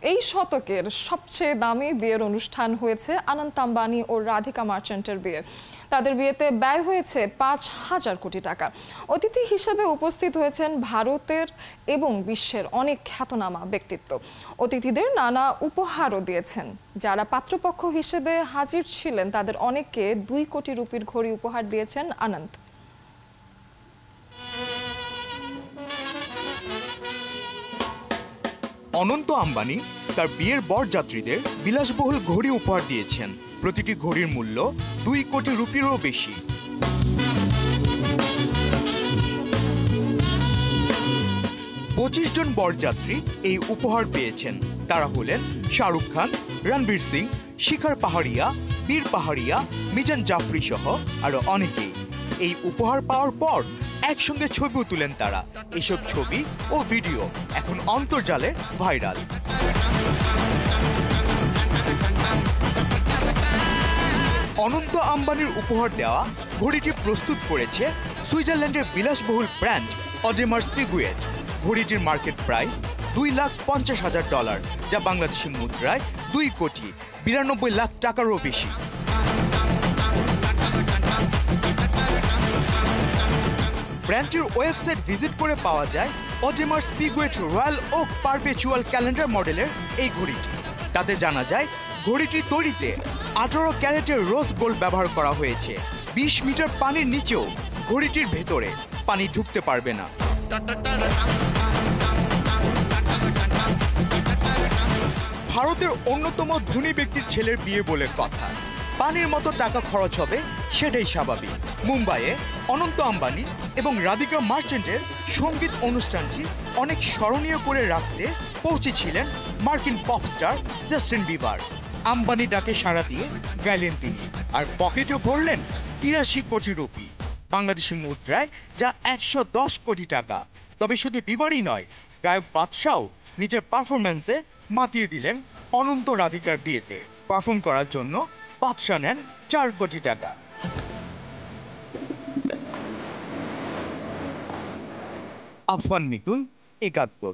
এই শতকের সবচেয়ে দামি বিয়ের অনুষ্ঠান হয়েছে অনন্ত আম্বানি ও রাধিকা মার্চেন্টের বিয়ে। তাদের বিয়েতে ব্যয় হয়েছে ৫,০০০ কোটি টাকা। অতিথি হিসেবে উপস্থিত হয়েছেন ভারতের এবং বিশ্বের অনেক খ্যাতনামা ব্যক্তিত্ব। অতিথিদের নানা উপহারও দিয়েছেন। যারা পাত্রপক্ষ হিসেবে হাজির ছিলেন তাদের অনেককে ২ কোটি রুপির ঘড়ি উপহার দিয়েছেন অনন্ত। অনন্ত আম্বানি তার বিয়ের বরযাত্রীদের বিলাসবহুল ঘড়ি উপহার দিয়েছেন। প্রতিটি ঘড়ির মূল্য ২ কোটি রুপিরও বেশি। ২৫ জন বরযাত্রী এই উপহার পেয়েছেন। তারা হলেন শাহরুখ খান, রণবীর সিং, শিখর পাহাড়িয়া, বীর পাহাড়িয়া, মিজান জাফরি সহ আরো অনেকেই। এই উপহার পাওয়ার পর একসঙ্গে ছবিও তুলেন তারা। এসব ছবি ও ভিডিও এখন অন্তর্জালে ভাইরাল। অনন্ত আম্বানির উপহার দেওয়া ঘড়িটি প্রস্তুত করেছে সুইজারল্যান্ডের বিলাসবহুল ব্র্যান্ড অডেমার পিগুয়েট। ঘড়িটির মার্কেট প্রাইস $2,50,000, যা বাংলাদেশি মুদ্রায় 2,92,00,000 টাকারও বেশি। ব্র্যান্ডটির ওয়েবসাইট ভিজিট করে পাওয়া যায় অডেমার পিগুয়েট রয়্যাল ওক পারপেচুয়াল ক্যালেন্ডার মডেলের এই ঘড়িটি। তাতে জানা যায় ঘড়িটি তৈরিতে 18 ক্যারেটের রোজ গোল্ড ব্যবহার করা হয়েছে। 20 মিটার পানির নিচেও ঘড়িটির ভেতরে পানি ঢুকতে পারবে না। ভারতের অন্যতম ধনী ব্যক্তির ছেলের বিয়ে বলে কথা। পানির মতো টাকা খরচ হবে সেটাই স্বাভাবিক। মুম্বাইয়ে অনন্ত আম্বানি এবং রাধিকা মার্চেন্টের সঙ্গীত অনুষ্ঠানটি অনেক স্মরণীয় করে রাখতে পৌঁছেছিলেন মার্কিন পপস্টার জাস্টিন বিবার। আম্বানি ডাকে সাড়া দিয়ে গেলেন তিনি, আর পকেটে ভরলেন ৮৩ কোটি রুপি, বাংলাদেশি মুদ্রায় যা ১১০ কোটি টাকা। তবে শুধু বিবারই নয়, গায়ক বাদশাও নিজের পারফরম্যান্সে মাতিয়ে দিলেন অনন্ত রাধিকার বিয়েতে। পারফর্ম করার জন্য বাদশা নেন ৪ কোটি টাকা। আফফান মিতুল, একাত্তর।